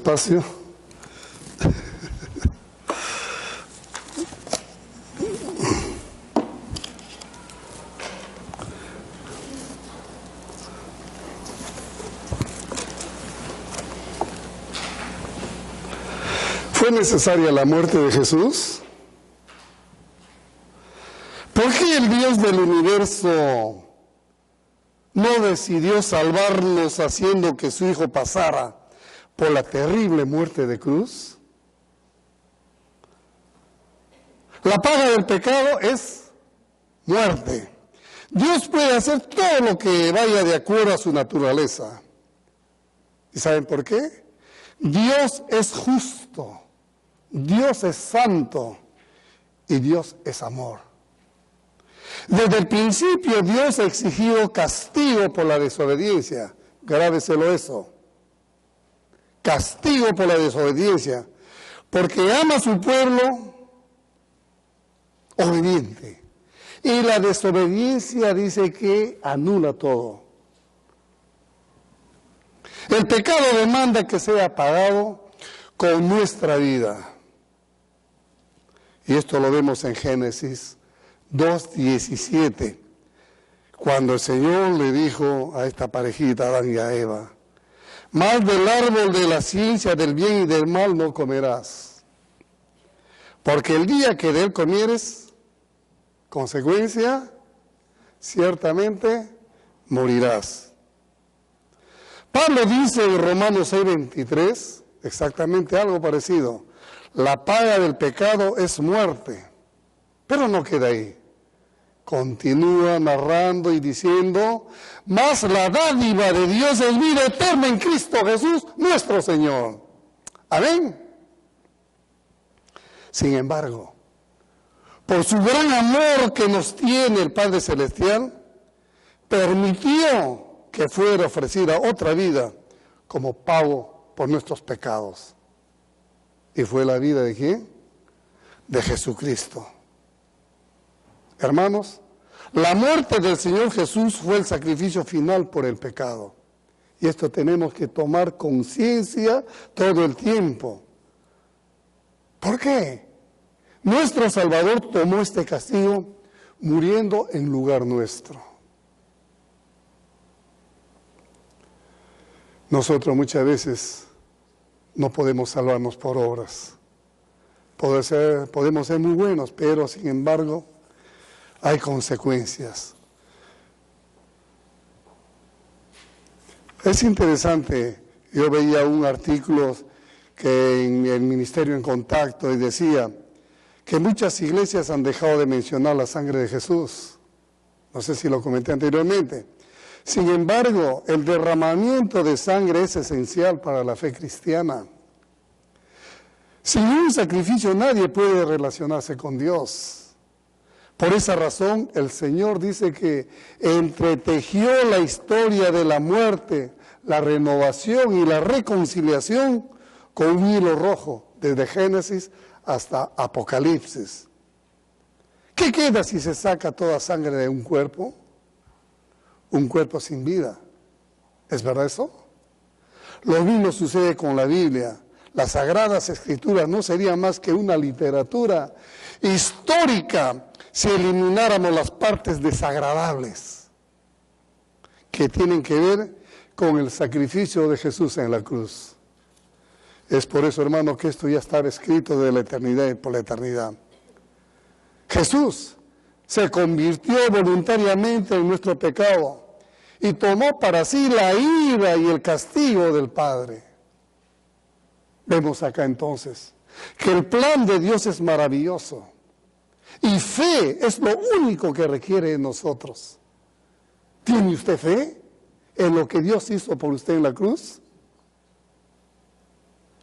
despacio. ¿Fue necesaria la muerte de Jesús? ¿Por qué el Dios del universo no decidió salvarnos haciendo que su Hijo pasara por la terrible muerte de cruz? La paga del pecado es muerte. Dios puede hacer todo lo que vaya de acuerdo a su naturaleza. ¿Y saben por qué? Dios es justo, Dios es santo y Dios es amor. Desde el principio Dios ha exigido castigo por la desobediencia. Grábeselo eso. Castigo por la desobediencia. Porque ama a su pueblo obediente. Y la desobediencia dice que anula todo. El pecado demanda que sea pagado con nuestra vida. Y esto lo vemos en Génesis 2:17, cuando el Señor le dijo a esta parejita, Adán y a Eva: más del árbol de la ciencia del bien y del mal no comerás, porque el día que de él comieres, consecuencia, ciertamente morirás. Pablo dice en Romanos 6:23 exactamente algo parecido: la paga del pecado es muerte. Pero no queda ahí. Continúa narrando y diciendo: mas la dádiva de Dios es vida eterna en Cristo Jesús, nuestro Señor. Amén. Sin embargo, por su gran amor que nos tiene el Padre Celestial, permitió que fuera ofrecida otra vida como pago por nuestros pecados. ¿Y fue la vida de quién? De Jesucristo. Hermanos, la muerte del Señor Jesús fue el sacrificio final por el pecado. Y esto tenemos que tomar conciencia todo el tiempo. ¿Por qué? Nuestro Salvador tomó este castigo muriendo en lugar nuestro. Nosotros muchas veces no podemos salvarnos por obras. Podemos ser muy buenos, pero sin embargo hay consecuencias. Es interesante, yo veía un artículo que en el Ministerio en Contacto y decía que muchas iglesias han dejado de mencionar la sangre de Jesús. No sé si lo comenté anteriormente. Sin embargo, el derramamiento de sangre es esencial para la fe cristiana. Sin un sacrificio nadie puede relacionarse con Dios. Por esa razón, el Señor dice que entretejió la historia de la muerte, la renovación y la reconciliación con un hilo rojo, desde Génesis hasta Apocalipsis. ¿Qué queda si se saca toda sangre de un cuerpo? Un cuerpo sin vida. ¿Es verdad eso? Lo mismo sucede con la Biblia. Las Sagradas Escrituras no serían más que una literatura histórica si elimináramos las partes desagradables que tienen que ver con el sacrificio de Jesús en la cruz. Es por eso, hermano, que esto ya estaba escrito de la eternidad y por la eternidad. Jesús se convirtió voluntariamente en nuestro pecado y tomó para sí la ira y el castigo del Padre. Vemos acá entonces que el plan de Dios es maravilloso. Y fe es lo único que requiere de nosotros. ¿Tiene usted fe en lo que Dios hizo por usted en la cruz?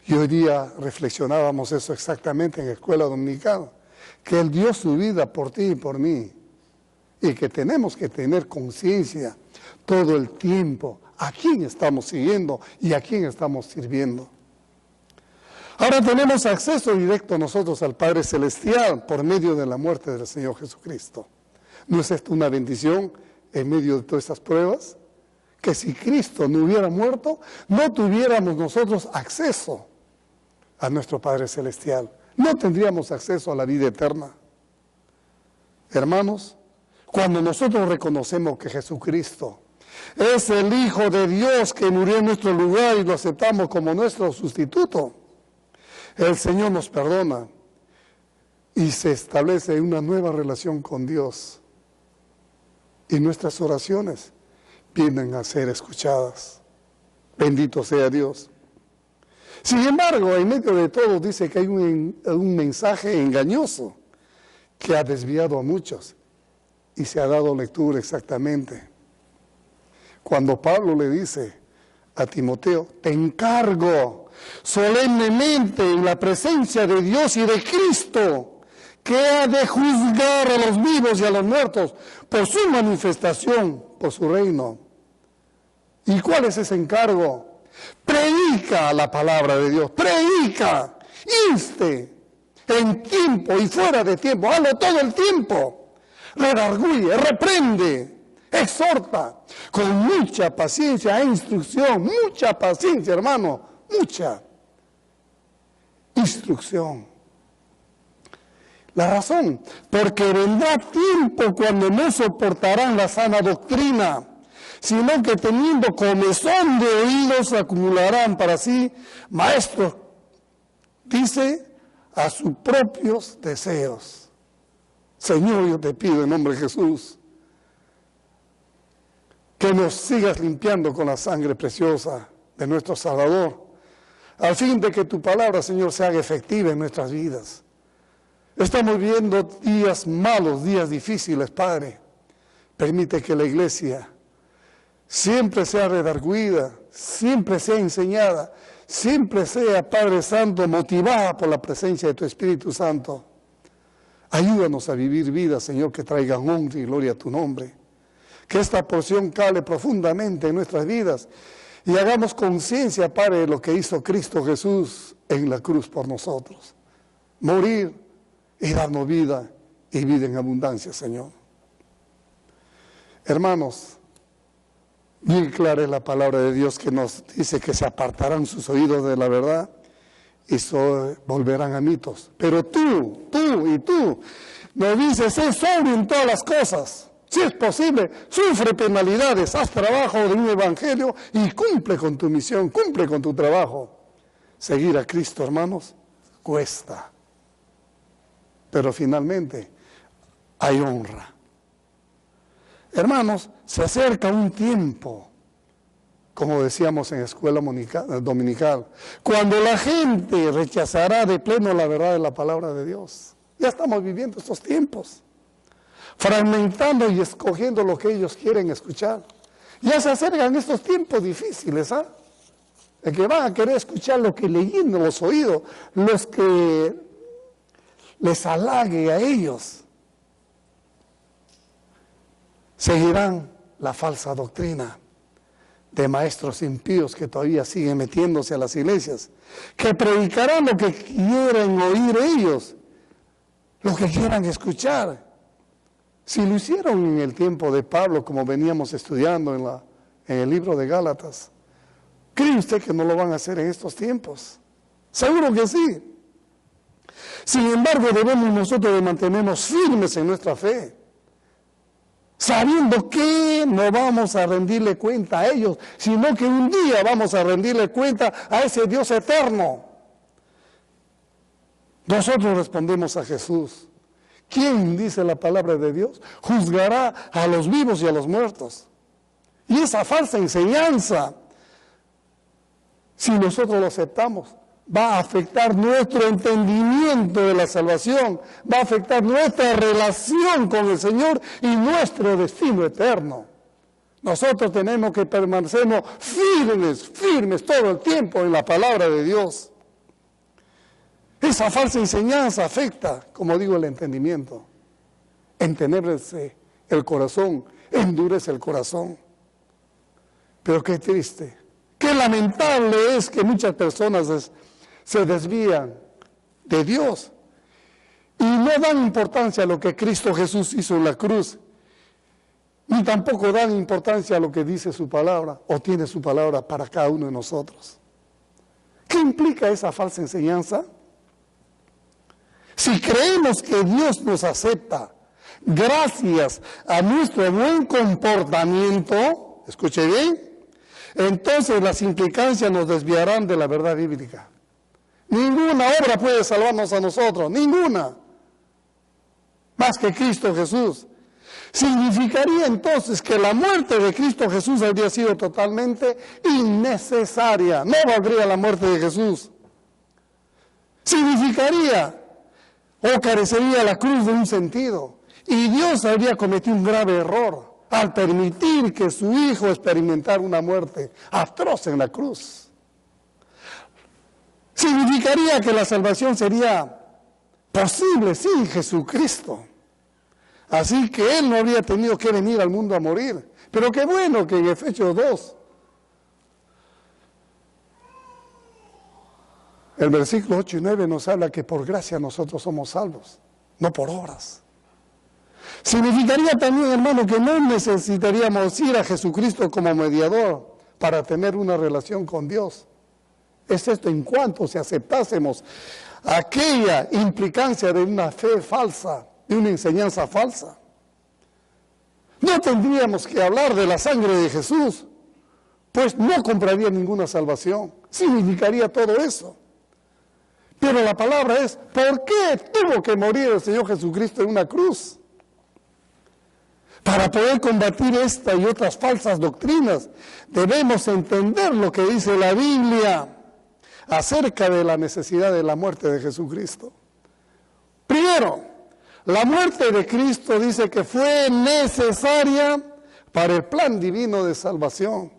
Y hoy día reflexionábamos eso exactamente en la escuela dominical, que Él dio su vida por ti y por mí, y que tenemos que tener conciencia todo el tiempo a quién estamos siguiendo y a quién estamos sirviendo. Ahora tenemos acceso directo nosotros al Padre Celestial por medio de la muerte del Señor Jesucristo. ¿No es esto una bendición en medio de todas estas pruebas? Que si Cristo no hubiera muerto, no tuviéramos nosotros acceso a nuestro Padre Celestial. No tendríamos acceso a la vida eterna. Hermanos, cuando nosotros reconocemos que Jesucristo es el Hijo de Dios que murió en nuestro lugar y lo aceptamos como nuestro sustituto, el Señor nos perdona y se establece una nueva relación con Dios. Y nuestras oraciones vienen a ser escuchadas. Bendito sea Dios. Sin embargo, en medio de todo dice que hay un mensaje engañoso que ha desviado a muchos y se ha dado lectura exactamente. Cuando Pablo le dice a Timoteo, te encargo solemnemente en la presencia de Dios y de Cristo, que ha de juzgar a los vivos y a los muertos por su manifestación, por su reino. ¿Y cuál es ese encargo? Predica la palabra de Dios, predica, inste, en tiempo y fuera de tiempo, hazlo todo el tiempo, redarguye, reprende, exhorta, con mucha paciencia e instrucción, mucha paciencia, hermano, mucha instrucción. La razón, porque vendrá tiempo cuando no soportarán la sana doctrina, sino que teniendo comezón de oídos acumularán para sí maestros, dice, a sus propios deseos. Señor, yo te pido en nombre de Jesús, que nos sigas limpiando con la sangre preciosa de nuestro Salvador, al fin de que tu palabra, Señor, se haga efectiva en nuestras vidas. Estamos viendo días malos, días difíciles, Padre. Permite que la iglesia siempre sea redarguida, siempre sea enseñada, siempre sea, Padre Santo, motivada por la presencia de tu Espíritu Santo. Ayúdanos a vivir vidas, Señor, que traigan honra y gloria a tu nombre. Que esta porción cale profundamente en nuestras vidas y hagamos conciencia, Padre, de lo que hizo Cristo Jesús en la cruz por nosotros. Morir y darnos vida y vida en abundancia, Señor. Hermanos, bien clara es la palabra de Dios que nos dice que se apartarán sus oídos de la verdad y volverán a mitos. Pero tú nos dices, sé sobrio en todas las cosas. Si es posible, sufre penalidades, haz trabajo de un evangelio y cumple con tu misión, cumple con tu trabajo. Seguir a Cristo, hermanos, cuesta. Pero finalmente hay honra. Hermanos, se acerca un tiempo, como decíamos en escuela dominical, cuando la gente rechazará de pleno la verdad de la palabra de Dios. Ya estamos viviendo estos tiempos, fragmentando y escogiendo lo que ellos quieren escuchar. Ya se acercan estos tiempos difíciles, ¿ah? De que van a querer escuchar lo que le llenen los oídos, los que les halague a ellos. Seguirán la falsa doctrina de maestros impíos que todavía siguen metiéndose a las iglesias, que predicarán lo que quieran oír ellos, lo que quieran escuchar. Si lo hicieron en el tiempo de Pablo, como veníamos estudiando en el libro de Gálatas, ¿cree usted que no lo van a hacer en estos tiempos? Seguro que sí. Sin embargo, debemos nosotros de mantenernos firmes en nuestra fe, sabiendo que no vamos a rendirle cuenta a ellos, sino que un día vamos a rendirle cuenta a ese Dios eterno. Nosotros respondemos a Jesús. ¿Quién, dice la palabra de Dios, juzgará a los vivos y a los muertos? Y esa falsa enseñanza, si nosotros lo aceptamos, va a afectar nuestro entendimiento de la salvación, va a afectar nuestra relación con el Señor y nuestro destino eterno. Nosotros tenemos que permanecernos firmes todo el tiempo en la palabra de Dios. Esa falsa enseñanza afecta, como digo, el entendimiento. Entenebrece el corazón, endurece el corazón. Pero qué triste, qué lamentable es que muchas personas se desvían de Dios y no dan importancia a lo que Cristo Jesús hizo en la cruz, ni tampoco dan importancia a lo que dice su palabra o tiene su palabra para cada uno de nosotros. ¿Qué implica esa falsa enseñanza? Si creemos que Dios nos acepta gracias a nuestro buen comportamiento, escuche bien, entonces las implicancias nos desviarán de la verdad bíblica. Ninguna obra puede salvarnos a nosotros, ninguna, más que Cristo Jesús. Significaría entonces que la muerte de Cristo Jesús habría sido totalmente innecesaria, no valdría la muerte de Jesús. Significaría o carecería la cruz de un sentido, y Dios habría cometido un grave error al permitir que su Hijo experimentara una muerte atroz en la cruz. Significaría que la salvación sería posible sin Jesucristo. Así que Él no habría tenido que venir al mundo a morir. Pero qué bueno que en Efesios 2, el versículo 8 y 9 nos habla que por gracia nosotros somos salvos, no por obras. Significaría también, hermano, que no necesitaríamos ir a Jesucristo como mediador para tener una relación con Dios. Es esto en cuanto si aceptásemos aquella implicancia de una fe falsa, de una enseñanza falsa. No tendríamos que hablar de la sangre de Jesús, pues no compraría ninguna salvación. Significaría todo eso. Pero la palabra es, ¿por qué tuvo que morir el Señor Jesucristo en una cruz? Para poder combatir esta y otras falsas doctrinas, debemos entender lo que dice la Biblia acerca de la necesidad de la muerte de Jesucristo. Primero, la muerte de Cristo dice que fue necesaria para el plan divino de salvación,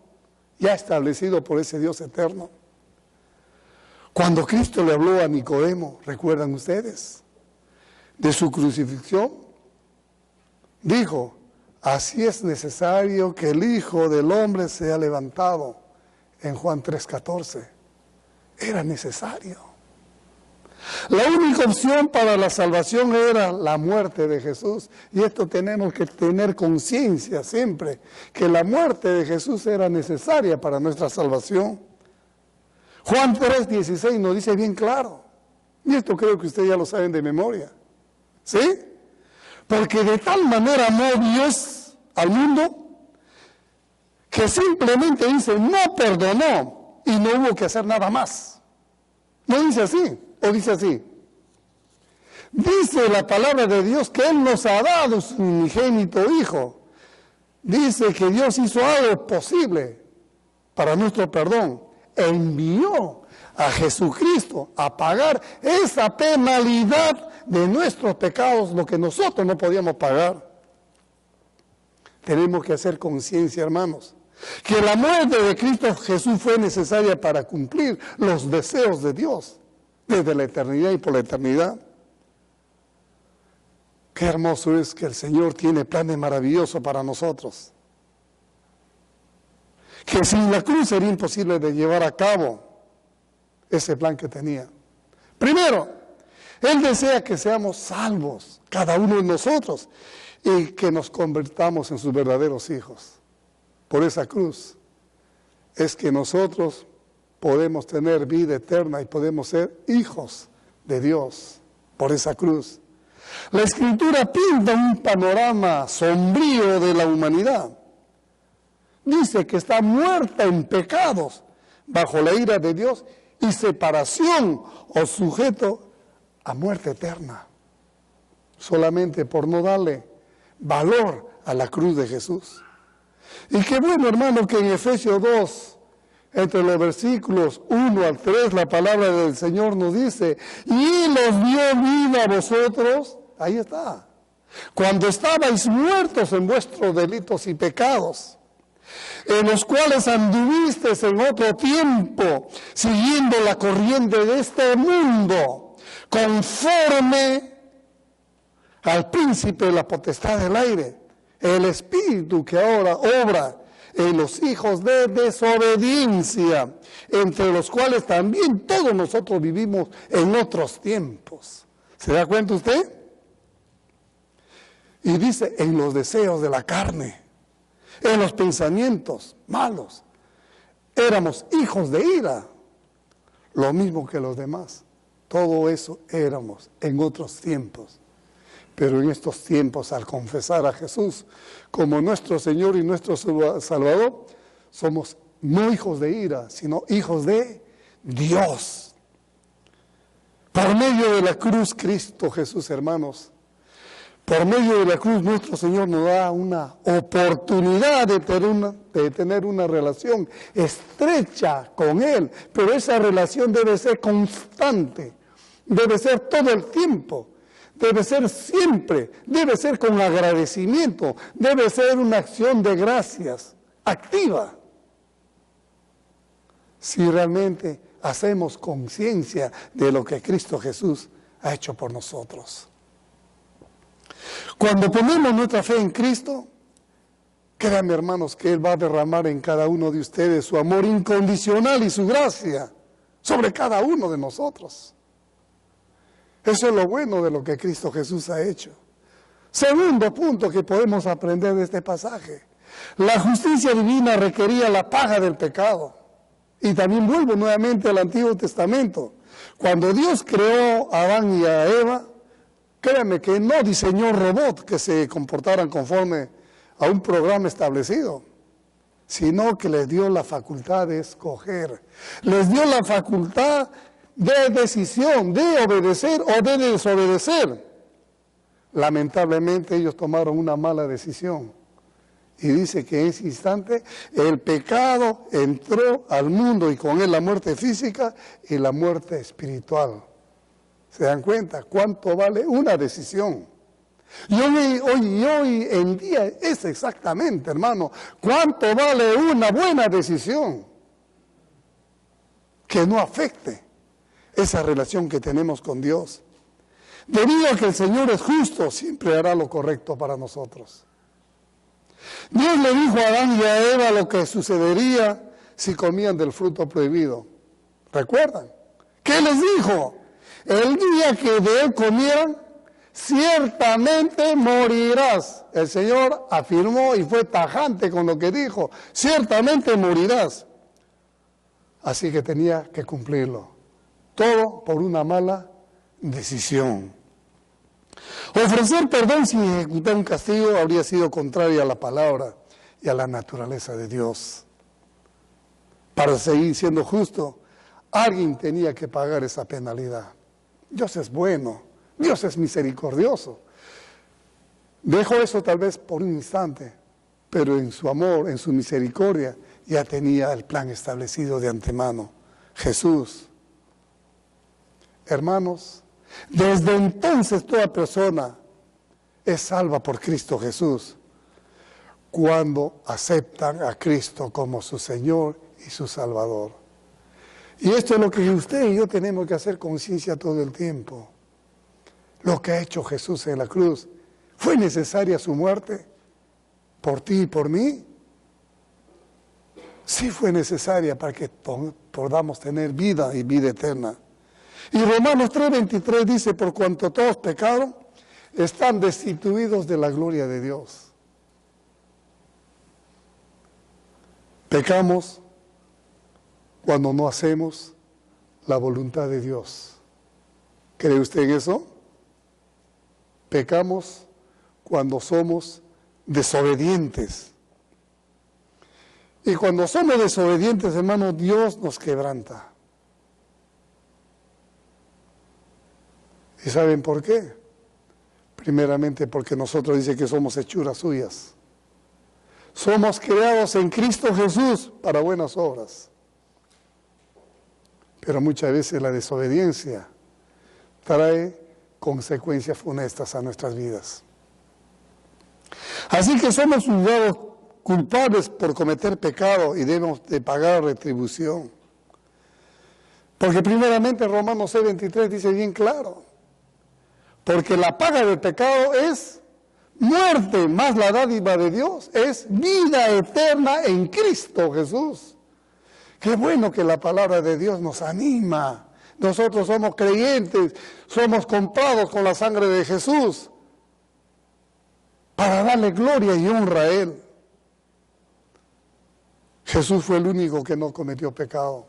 ya establecido por ese Dios eterno. Cuando Cristo le habló a Nicodemo, ¿recuerdan ustedes? De su crucifixión, dijo, así es necesario que el Hijo del Hombre sea levantado, en Juan 3:14. Era necesario. La única opción para la salvación era la muerte de Jesús. Y esto tenemos que tener conciencia siempre, que la muerte de Jesús era necesaria para nuestra salvación. Juan 3:16 nos dice bien claro. Y esto creo que ustedes ya lo saben de memoria. ¿Sí? Porque de tal manera amó Dios al mundo, que simplemente dice, no perdonó y no hubo que hacer nada más. ¿No dice así? ¿O dice así? Dice la palabra de Dios que Él nos ha dado su unigénito Hijo. Dice que Dios hizo algo posible para nuestro perdón. Envió a Jesucristo a pagar esa penalidad de nuestros pecados, lo que nosotros no podíamos pagar. Tenemos que hacer conciencia, hermanos, que la muerte de Cristo Jesús fue necesaria para cumplir los deseos de Dios desde la eternidad y por la eternidad. Qué hermoso es que el Señor tiene planes maravillosos para nosotros, que sin la cruz sería imposible de llevar a cabo ese plan que tenía. Primero, Él desea que seamos salvos, cada uno de nosotros, y que nos convertamos en sus verdaderos hijos. Por esa cruz es que nosotros podemos tener vida eterna y podemos ser hijos de Dios por esa cruz. La Escritura pinta un panorama sombrío de la humanidad. Dice que está muerta en pecados bajo la ira de Dios y separación o sujeto a muerte eterna, solamente por no darle valor a la cruz de Jesús. Y qué bueno, hermano, que en Efesios 2, entre los versículos 1 al 3, la palabra del Señor nos dice, y los dio vida a vosotros, ahí está, cuando estabais muertos en vuestros delitos y pecados, en los cuales anduvisteis en otro tiempo, siguiendo la corriente de este mundo, conforme al príncipe de la potestad del aire, el espíritu que ahora obra en los hijos de desobediencia, entre los cuales también todos nosotros vivimos en otros tiempos. ¿Se da cuenta usted? Y dice, en los deseos de la carne, en los pensamientos malos, éramos hijos de ira, lo mismo que los demás. Todo eso éramos en otros tiempos. Pero en estos tiempos, al confesar a Jesús como nuestro Señor y nuestro Salvador, somos no hijos de ira, sino hijos de Dios. Por medio de la cruz, Cristo Jesús, hermanos, por medio de la cruz, nuestro Señor nos da una oportunidad de tener una relación estrecha con Él, pero esa relación debe ser constante, debe ser todo el tiempo, debe ser siempre, debe ser con agradecimiento, debe ser una acción de gracias activa. Si realmente hacemos conciencia de lo que Cristo Jesús ha hecho por nosotros. Cuando ponemos nuestra fe en Cristo, créanme, hermanos, que Él va a derramar en cada uno de ustedes su amor incondicional y su gracia sobre cada uno de nosotros. Eso es lo bueno de lo que Cristo Jesús ha hecho. Segundo punto que podemos aprender de este pasaje. La justicia divina requería la paga del pecado. Y también vuelvo nuevamente al Antiguo Testamento. Cuando Dios creó a Adán y a Eva, créanme que no diseñó robots que se comportaran conforme a un programa establecido, sino que les dio la facultad de escoger. Les dio la facultad de decisión, de obedecer o de desobedecer. Lamentablemente ellos tomaron una mala decisión. Y dice que en ese instante el pecado entró al mundo y con él la muerte física y la muerte espiritual. ¿Se dan cuenta cuánto vale una decisión? Y hoy en día es exactamente, hermano, cuánto vale una buena decisión que no afecte esa relación que tenemos con Dios. Debido a que el Señor es justo, siempre hará lo correcto para nosotros. Dios le dijo a Adán y a Eva lo que sucedería si comían del fruto prohibido. ¿Recuerdan? ¿Qué les dijo? El día que de él comieran, ciertamente morirás. El Señor afirmó y fue tajante con lo que dijo, ciertamente morirás. Así que tenía que cumplirlo. Todo por una mala decisión. Ofrecer perdón sin ejecutar un castigo habría sido contrario a la palabra y a la naturaleza de Dios. Para seguir siendo justo, alguien tenía que pagar esa penalidad. Dios es bueno, Dios es misericordioso. Dejo eso tal vez por un instante, pero en su amor, en su misericordia, ya tenía el plan establecido de antemano. Jesús. Hermanos, desde entonces toda persona es salva por Cristo Jesús cuando aceptan a Cristo como su Señor y su Salvador. Y esto es lo que usted y yo tenemos que hacer conciencia todo el tiempo. Lo que ha hecho Jesús en la cruz, ¿fue necesaria su muerte por ti y por mí? Sí fue necesaria para que podamos tener vida y vida eterna. Y Romanos 3:23 dice, por cuanto todos pecaron, están destituidos de la gloria de Dios. Pecamos cuando no hacemos la voluntad de Dios. ¿Cree usted en eso? Pecamos cuando somos desobedientes. Y cuando somos desobedientes, hermano, Dios nos quebranta. ¿Y saben por qué? Primeramente porque nosotros dice que somos hechuras suyas. Somos creados en Cristo Jesús para buenas obras. Pero muchas veces la desobediencia trae consecuencias funestas a nuestras vidas. Así que somos juzgados culpables por cometer pecado y debemos de pagar retribución. Porque primeramente Romanos 6:23 dice bien claro, porque la paga del pecado es muerte, más la dádiva de Dios es vida eterna en Cristo Jesús. Qué bueno que la palabra de Dios nos anima. Nosotros somos creyentes, somos comprados con la sangre de Jesús para darle gloria y honra a Él. Jesús fue el único que no cometió pecado.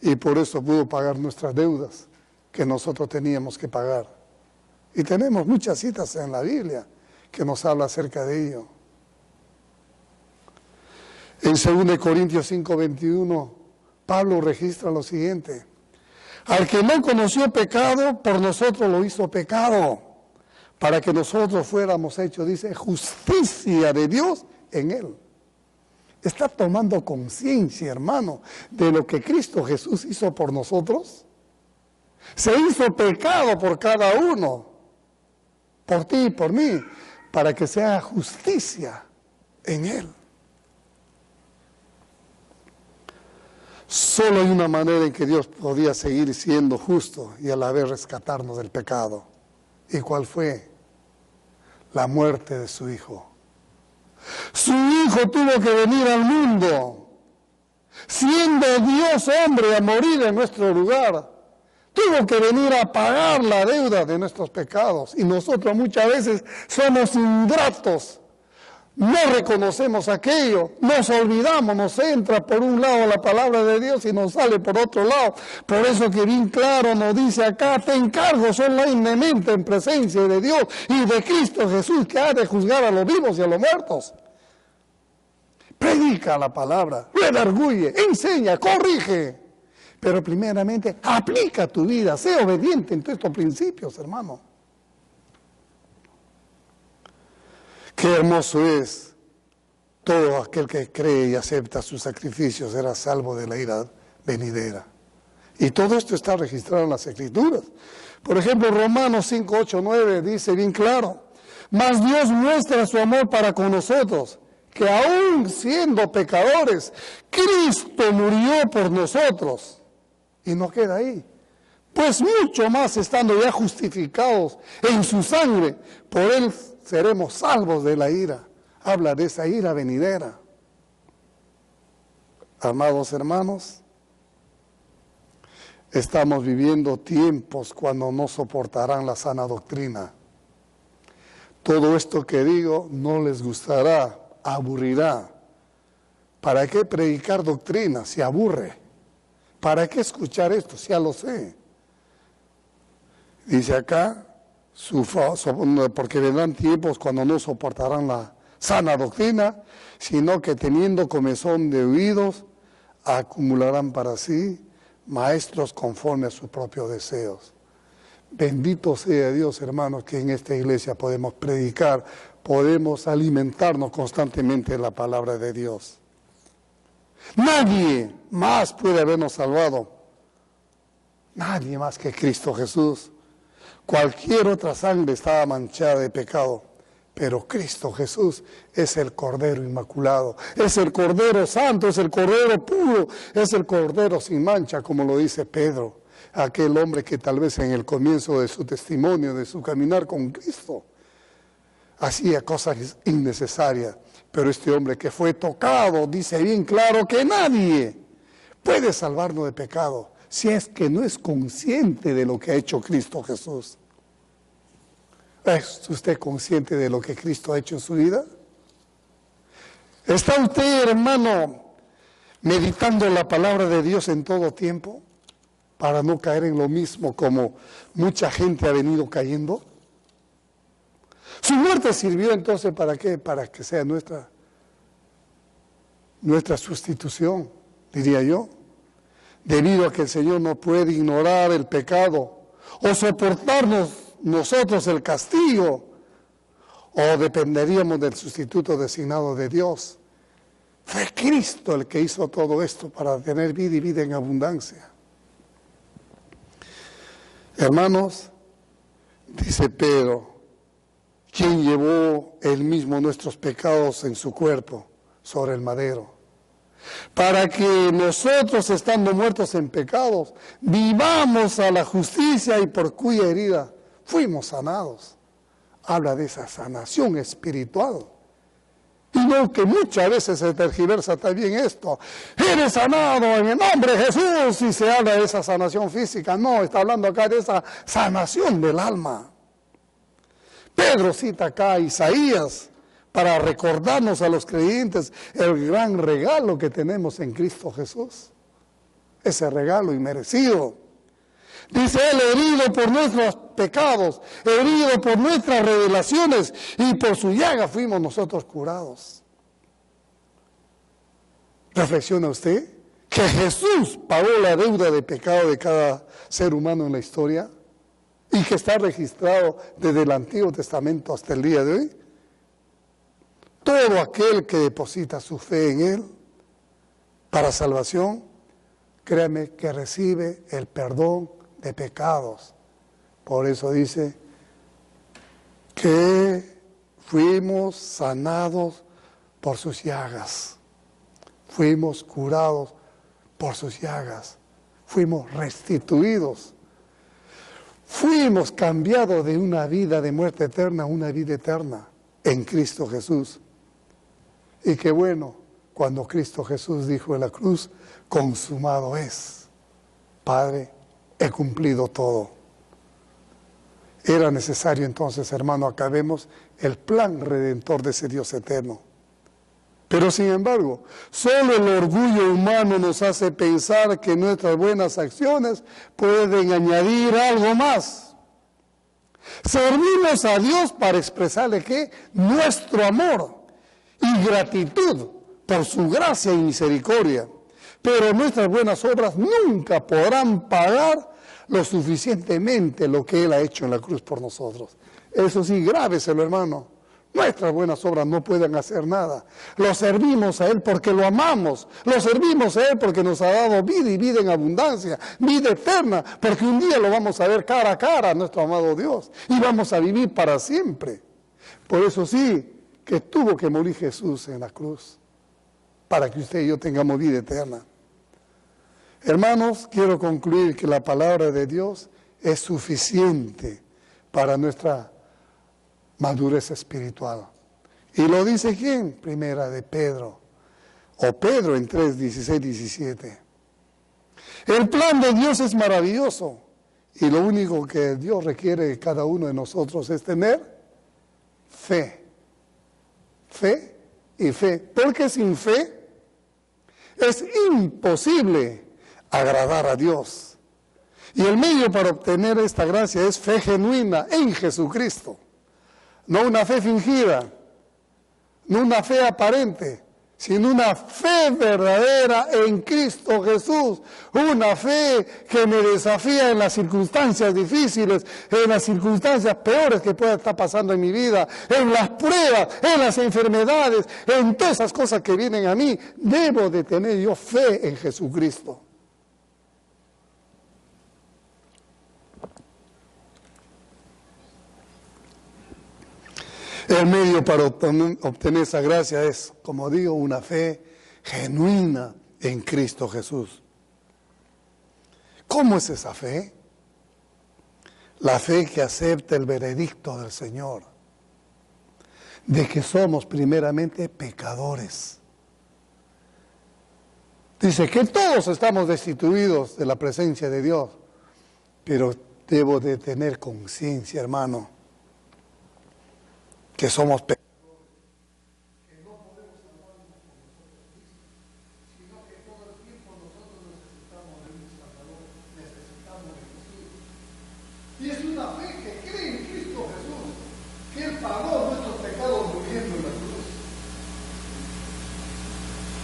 y por eso pudo pagar nuestras deudas que nosotros teníamos que pagar. Y tenemos muchas citas en la Biblia que nos habla acerca de ello. En 2 Corintios 5:21, Pablo registra lo siguiente: al que no conoció pecado, por nosotros lo hizo pecado, para que nosotros fuéramos hechos, dice, justicia de Dios en él. ¿Está tomando conciencia, hermano, de lo que Cristo Jesús hizo por nosotros? Se hizo pecado por cada uno, por ti y por mí, para que sea justicia en él. Solo hay una manera en que Dios podía seguir siendo justo y a la vez rescatarnos del pecado. ¿Y cuál fue? La muerte de su Hijo. Su Hijo tuvo que venir al mundo, siendo Dios hombre, a morir en nuestro lugar. Tuvo que venir a pagar la deuda de nuestros pecados. Y nosotros muchas veces somos ingratos. No reconocemos aquello, nos olvidamos, nos entra por un lado la palabra de Dios y nos sale por otro lado. Por eso que bien claro nos dice acá: te encargo solemnemente en presencia de Dios y de Cristo Jesús, que ha de juzgar a los vivos y a los muertos. Predica la palabra, redarguye, enseña, corrige. Pero primeramente aplica tu vida, sé obediente en todos estos principios, hermano. Qué hermoso es todo aquel que cree y acepta sus sacrificios, será salvo de la ira venidera. Y todo esto está registrado en las Escrituras. Por ejemplo, Romanos 5, 8, 9 dice bien claro: mas Dios muestra su amor para con nosotros, que aún siendo pecadores, Cristo murió por nosotros. Y no queda ahí. Pues mucho más estando ya justificados en su sangre, por él seremos salvos de la ira. Habla de esa ira venidera. Amados hermanos, estamos viviendo tiempos cuando no soportarán la sana doctrina. Todo esto que digo no les gustará, aburrirá. ¿Para qué predicar doctrina si aburre? ¿Para qué escuchar esto? Si ya lo sé. Dice acá, porque vendrán tiempos cuando no soportarán la sana doctrina, sino que teniendo comezón de oídos, acumularán para sí maestros conforme a sus propios deseos. Bendito sea Dios, hermanos, que en esta iglesia podemos predicar, podemos alimentarnos constantemente de la palabra de Dios. Nadie más puede habernos salvado, nadie más que Cristo Jesús. Cualquier otra sangre estaba manchada de pecado, pero Cristo Jesús es el Cordero Inmaculado, es el Cordero Santo, es el Cordero puro, es el Cordero sin mancha, como lo dice Pedro, aquel hombre que tal vez en el comienzo de su testimonio, de su caminar con Cristo, hacía cosas innecesarias, pero este hombre que fue tocado dice bien claro que nadie puede salvarnos de pecado si es que no es consciente de lo que ha hecho Cristo Jesús. ¿Es usted consciente de lo que Cristo ha hecho en su vida? ¿Está usted, hermano, meditando la palabra de Dios en todo tiempo para no caer en lo mismo como mucha gente ha venido cayendo? Su muerte sirvió entonces ¿para qué? Para que sea nuestra sustitución, diría yo. Debido a que el Señor no puede ignorar el pecado o soportarnos nosotros el castigo, o dependeríamos del sustituto designado de Dios. Fue Cristo el que hizo todo esto para tener vida y vida en abundancia. Hermanos, dice Pedro, quien llevó él mismo nuestros pecados en su cuerpo sobre el madero, para que nosotros, estando muertos en pecados, vivamos a la justicia, y por cuya herida fuimos sanados. Habla de esa sanación espiritual. Y no que muchas veces se tergiversa también esto. Eres sanado en el nombre de Jesús, y se habla de esa sanación física. No, está hablando acá de esa sanación del alma. Pedro cita acá a Isaías para recordarnos a los creyentes el gran regalo que tenemos en Cristo Jesús. ese regalo inmerecido. Dice Él, herido por nuestros pecados, herido por nuestras revelaciones, y por su llaga fuimos nosotros curados. ¿Reflexiona usted que Jesús pagó la deuda de pecado de cada ser humano en la historia? Y que está registrado desde el Antiguo Testamento hasta el día de hoy. Todo aquel que deposita su fe en Él para salvación, créame que recibe el perdón de pecados. Por eso dice que fuimos sanados por sus llagas. Fuimos curados por sus llagas. Fuimos restituidos. Fuimos cambiados de una vida de muerte eterna a una vida eterna en Cristo Jesús. Y qué bueno, cuando Cristo Jesús dijo en la cruz, consumado es. Padre, he cumplido todo. Era necesario entonces, hermano, acabemos el plan redentor de ese Dios eterno. Pero sin embargo, solo el orgullo humano nos hace pensar que nuestras buenas acciones pueden añadir algo más. Servimos a Dios para expresarle que nuestro amor y gratitud por su gracia y misericordia. Pero nuestras buenas obras nunca podrán pagar lo suficientemente lo que Él ha hecho en la cruz por nosotros. Eso sí, grábeselo, hermano. Nuestras buenas obras no pueden hacer nada. Lo servimos a Él porque lo amamos. Lo servimos a Él porque nos ha dado vida y vida en abundancia, vida eterna, porque un día lo vamos a ver cara a cara a nuestro amado Dios y vamos a vivir para siempre. Por eso sí, que tuvo que morir Jesús en la cruz, para que usted y yo tengamos vida eterna. Hermanos, quiero concluir que la palabra de Dios es suficiente para nuestra madurez espiritual. Y lo dice ¿quién? Primera de Pedro, o Pedro en 3, 16, 17. El plan de Dios es maravilloso y lo único que Dios requiere de cada uno de nosotros es tener fe. Fe y fe. Porque sin fe es imposible agradar a Dios. Y el medio para obtener esta gracia es fe genuina en Jesucristo. No una fe fingida, no una fe aparente, sino una fe verdadera en Cristo Jesús. Una fe que me desafía en las circunstancias difíciles, en las circunstancias peores que pueda estar pasando en mi vida, en las pruebas, en las enfermedades, en todas esas cosas que vienen a mí. Debo de tener yo fe en Jesucristo. El medio para obtener esa gracia es, como digo, una fe genuina en Cristo Jesús. ¿Cómo es esa fe? La fe que acepta el veredicto del Señor, de que somos primeramente pecadores. Dice que todos estamos destituidos de la presencia de Dios, pero debo de tener conciencia, hermano, que somos pecadores, que no podemos salvarnos por nosotros mismos, sino que todo el tiempo nosotros necesitamos de un Salvador, necesitamos de Jesús. Y es una fe que cree en Cristo Jesús, que Él pagó nuestros pecados muriendo en la cruz.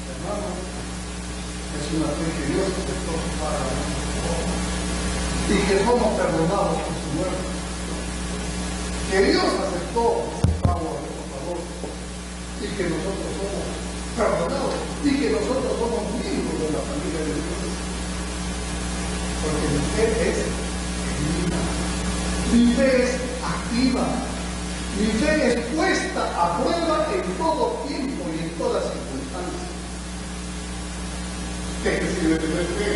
Hermanos, es una fe que Dios aceptó para nosotros y que somos perdonados por su muerte. Que Dios aceptó y que nosotros somos perdonados y que nosotros somos miembros de la familia de Dios. Porque mi fe es genuina, mi fe es activa, mi fe es puesta a prueba en todo tiempo y en todas circunstancias. ¿Qué sirve tener fe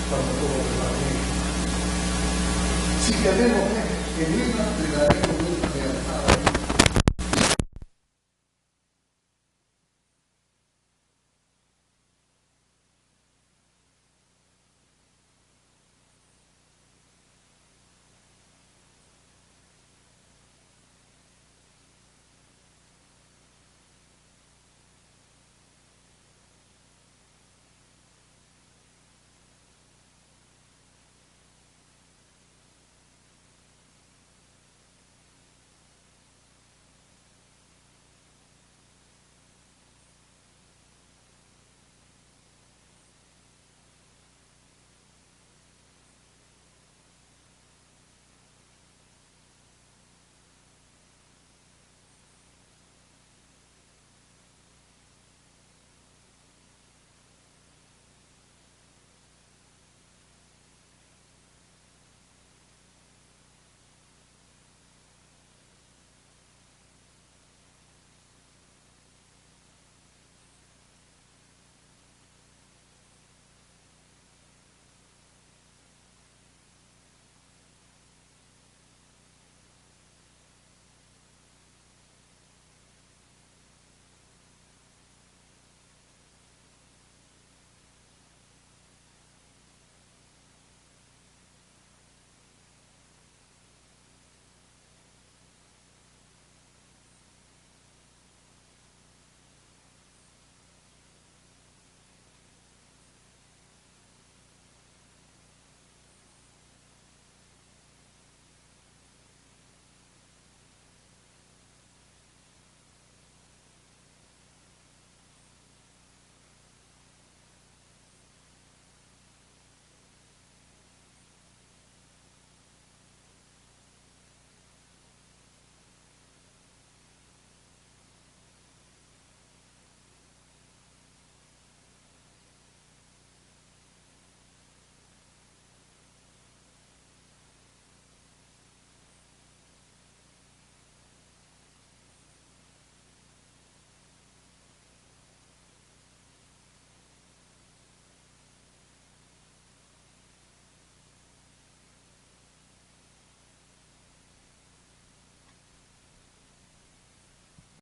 cuando todo se va bien? Si tenemos fe genuina, le daremos